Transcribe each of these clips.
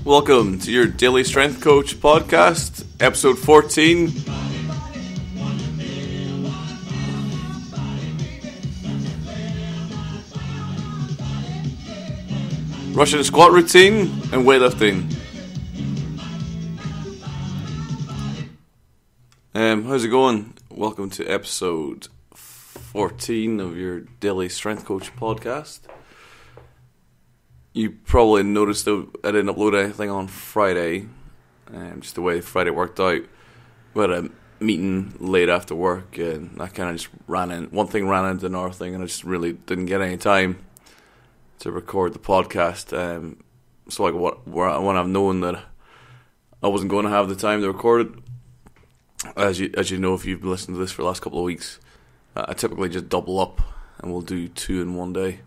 Welcome to your Daily Strength Coach podcast, episode 14. Russian squat routine and weightlifting. How's it going? Welcome to episode 14 of your Daily Strength Coach podcast. You probably noticed that I didn't upload anything on Friday, just the way Friday worked out. We had a meeting late after work, and I kind of just one thing ran into another thing, and I just really didn't get any time to record the podcast. So when I've known that I wasn't going to have the time to record it, as you know, if you've been listening to this for the last couple of weeks, I typically just double up, and we'll do 2 in one day.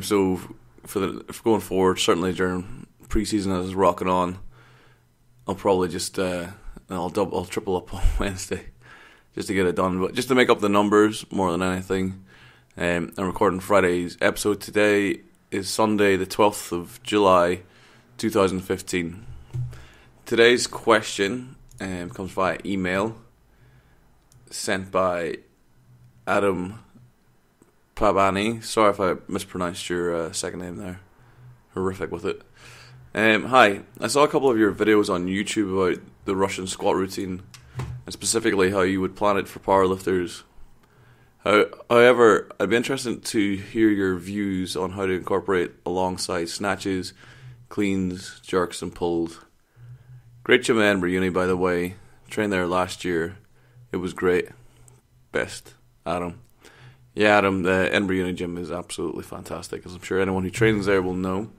So for going forward, certainly during pre-season as it's rocking on, I'll probably just I'll triple up on Wednesday just to get it done, but just to make up the numbers more than anything. I'm recording Friday's episode. Today is Sunday, the 12th of July, 2015. Today's question comes via email sent by Adam Pabani. Sorry if I mispronounced your second name there. Horrific with it. Hi, I saw a couple of your videos on YouTube about the Russian squat routine, and specifically how you would plan it for powerlifters. However, I'd be interested to hear your views on how to incorporate alongside snatches, cleans, jerks and pulls. Great gym at Edinburgh Uni, by the way. Trained there last year. It was great. Best, Adam. Yeah, Adam, the Edinburgh Uni gym is absolutely fantastic, as I'm sure anyone who trains there will know.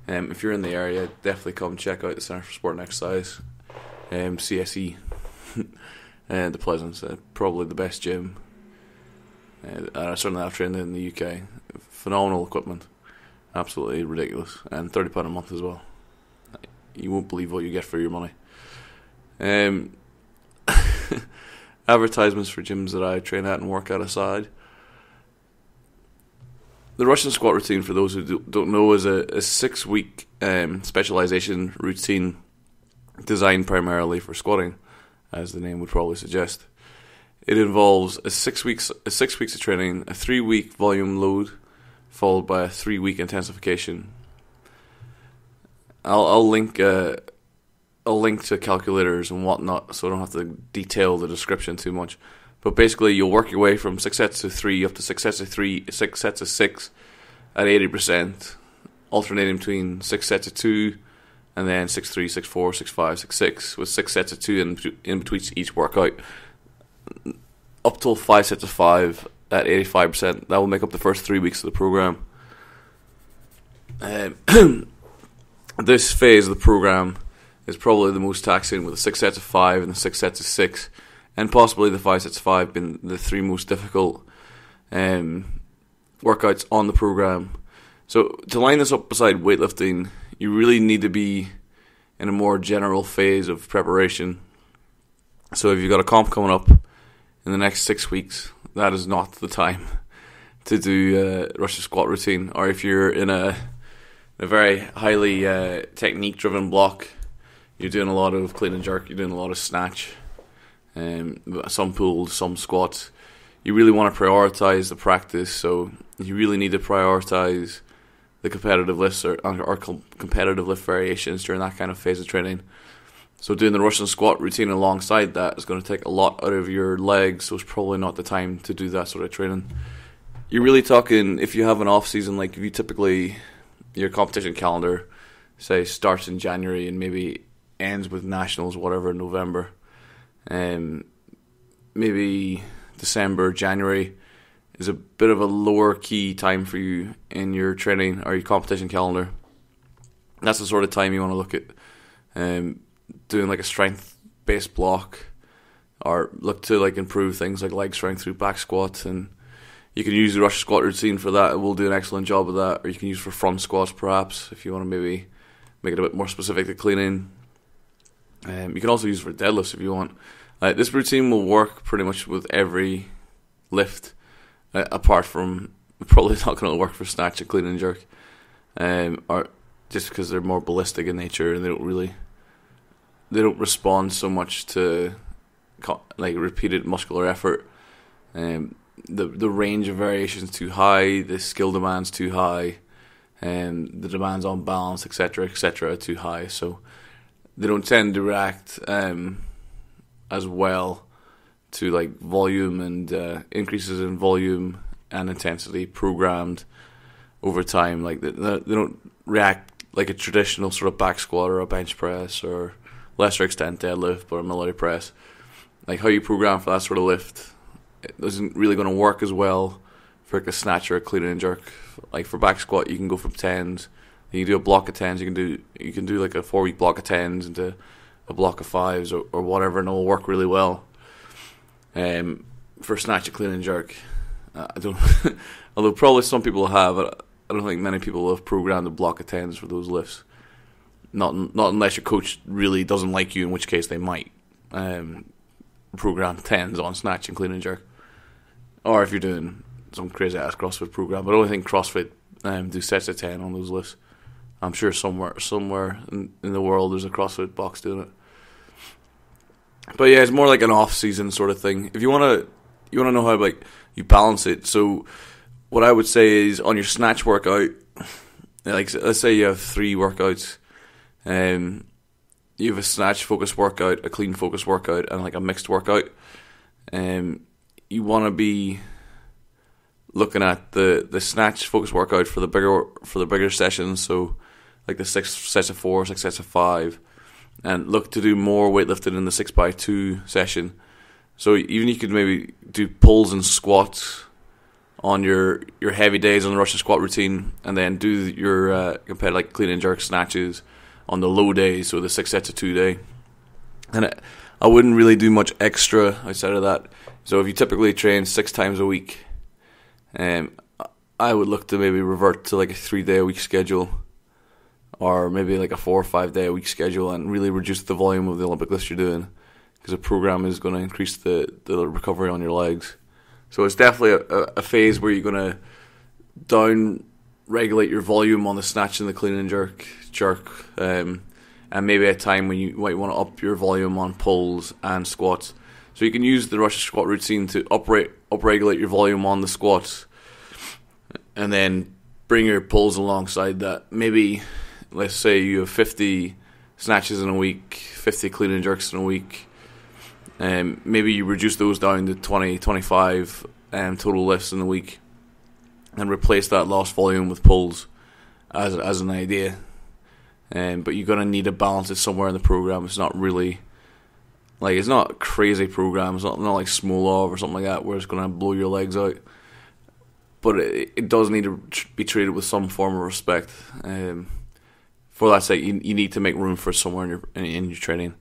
If you're in the area, definitely come check out the Centre for Sport and Exercise, CSE, and the Pleasance. Probably the best gym. I certainly have trained in the UK. Phenomenal equipment, absolutely ridiculous, and £30 a month as well. You won't believe what you get for your money. Advertisements for gyms that I train at and work at aside. The Russian squat routine, for those who don't know, is a 6-week specialization routine designed primarily for squatting, as the name would probably suggest. It involves a 6 weeks of training, a 3-week volume load, followed by a 3-week intensification. I'll link to calculators and whatnot, so I don't have to detail the description too much. But basically, you'll work your way from 6 sets of 3 up to 6 sets of 3, 6 sets of 6 at 80%, alternating between 6 sets of 2 and then 6-3, 6-4, 6-5, 6-6, with 6 sets of 2 in between each workout, up till 5 sets of 5 at 85%. That will make up the first 3 weeks of the program. This phase of the program is probably the most taxing, with the 6 sets of 5 and the 6 sets of 6, and possibly the 5 sets of 5 being the 3 most difficult workouts on the program. So to line this up beside weightlifting, you really need to be in a more general phase of preparation. So if you've got a comp coming up in the next 6 weeks, that is not the time to do a Russian squat routine. Or if you're in a very highly technique-driven block, you're doing a lot of clean and jerk, you're doing a lot of snatch, some pulls, some squats. You really want to prioritize the practice, so you really need to prioritize the competitive lifts or competitive lift variations during that kind of phase of training. So doing the Russian squat routine alongside that is going to take a lot out of your legs, so it's probably not the time to do that sort of training. You're really talking, if you have an off season, like if you typically, your competition calendar, say, starts in January and maybe ends with nationals, whatever, in November, maybe December, January is a bit of a lower key time for you in your training or your competition calendar. That's the sort of time you want to look at doing like a strength-based block, or look to like improve things like leg strength through back squats, and you can use the Russian squat routine for that. It will do an excellent job of that. Or you can use it for front squats perhaps, if you want to maybe make it a bit more specific to cleaning. You can also use it for deadlifts if you want. This routine will work pretty much with every lift, apart from probably not going to work for snatch and clean and jerk. Or just because they're more ballistic in nature and they don't respond so much to like repeated muscular effort. The range of variation is too high, the skill demand's too high, and the demands on balance, etc., are too high. So they don't tend to react as well to like volume and increases in volume and intensity programmed over time. Like they don't react like a traditional sort of back squat or a bench press or lesser extent deadlift or a military press. Like how you program for that sort of lift, it isn't really going to work as well for like a snatch or a clean and jerk. Like for back squat, you can go from 10s. You can do a block of 10s. You can do like a 4-week block of 10s into a block of 5s or whatever, and it'll work really well. For snatch, a clean and jerk, I don't. Although probably some people have, I don't think many people have programmed a block of 10s for those lifts. Not unless your coach really doesn't like you, in which case they might program 10s on snatch and clean and jerk. Or if you're doing some crazy ass CrossFit program, but I don't think CrossFit do sets of 10 on those lifts. I'm sure somewhere in the world there's a CrossFit box doing it. But yeah, it's more like an off-season sort of thing. If you wanna know how like you balance it. So what I would say is on your snatch workout, like let's say you have 3 workouts. You have a snatch focused workout, a clean focused workout, and like a mixed workout. You want to be looking at the snatch focused workout for the bigger sessions. So like the 6 sets of 4, 6 sets of 5, and look to do more weightlifting in the 6x2 session. So even you could maybe do pulls and squats on your heavy days on the Russian squat routine, and then do your compare like clean and jerk snatches on the low days, so the 6 sets of 2 day. And I wouldn't really do much extra outside of that. So if you typically train 6 times a week, I would look to maybe revert to like a 3-day-a-week schedule, or maybe like a 4 or 5 day a week schedule, and really reduce the volume of the Olympic lifts you're doing, because the program is going to increase the recovery on your legs. So it's definitely a phase where you're going to down regulate your volume on the snatch and the clean and jerk, and maybe a time when you might want to up your volume on pulls and squats. So you can use the Russian squat routine to upregulate your volume on the squats, and then bring your pulls alongside that. Maybe let's say you have 50 snatches in a week, 50 clean and jerks in a week, and maybe you reduce those down to 20, 25 total lifts in the week, and replace that lost volume with pulls as an idea. But you're going to need to balance it somewhere in the program. It's not really, like, it's not a crazy program. It's not like Smolov or something like that where it's going to blow your legs out. But it does need to be treated with some form of respect. For that sake, you need to make room for somewhere in your training.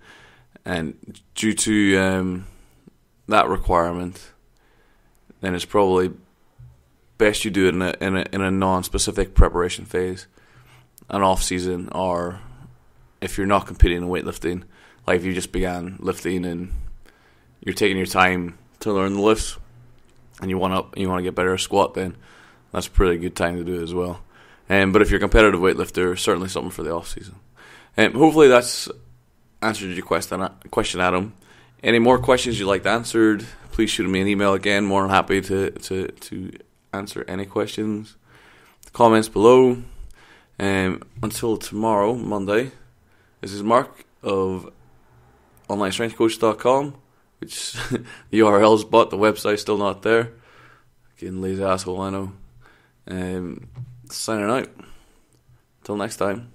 And due to that requirement, then it's probably best you do it in a non-specific preparation phase, an off-season, or if you're not competing in weightlifting, like if you just began lifting and you're taking your time to learn the lifts, and you want to get better at squat, then that's a pretty good time to do it as well. But if you're a competitive weightlifter, certainly something for the off-season. Hopefully that's answered your question, Adam. Any more questions you'd like answered, please shoot me an email again. More than happy to answer any questions. Comments below. Until tomorrow, Monday, this is Mark of OnlineStrengthCoach.com, which the URL's but the website's still not there. Again, lazy asshole, I know. Signing out. Till next time.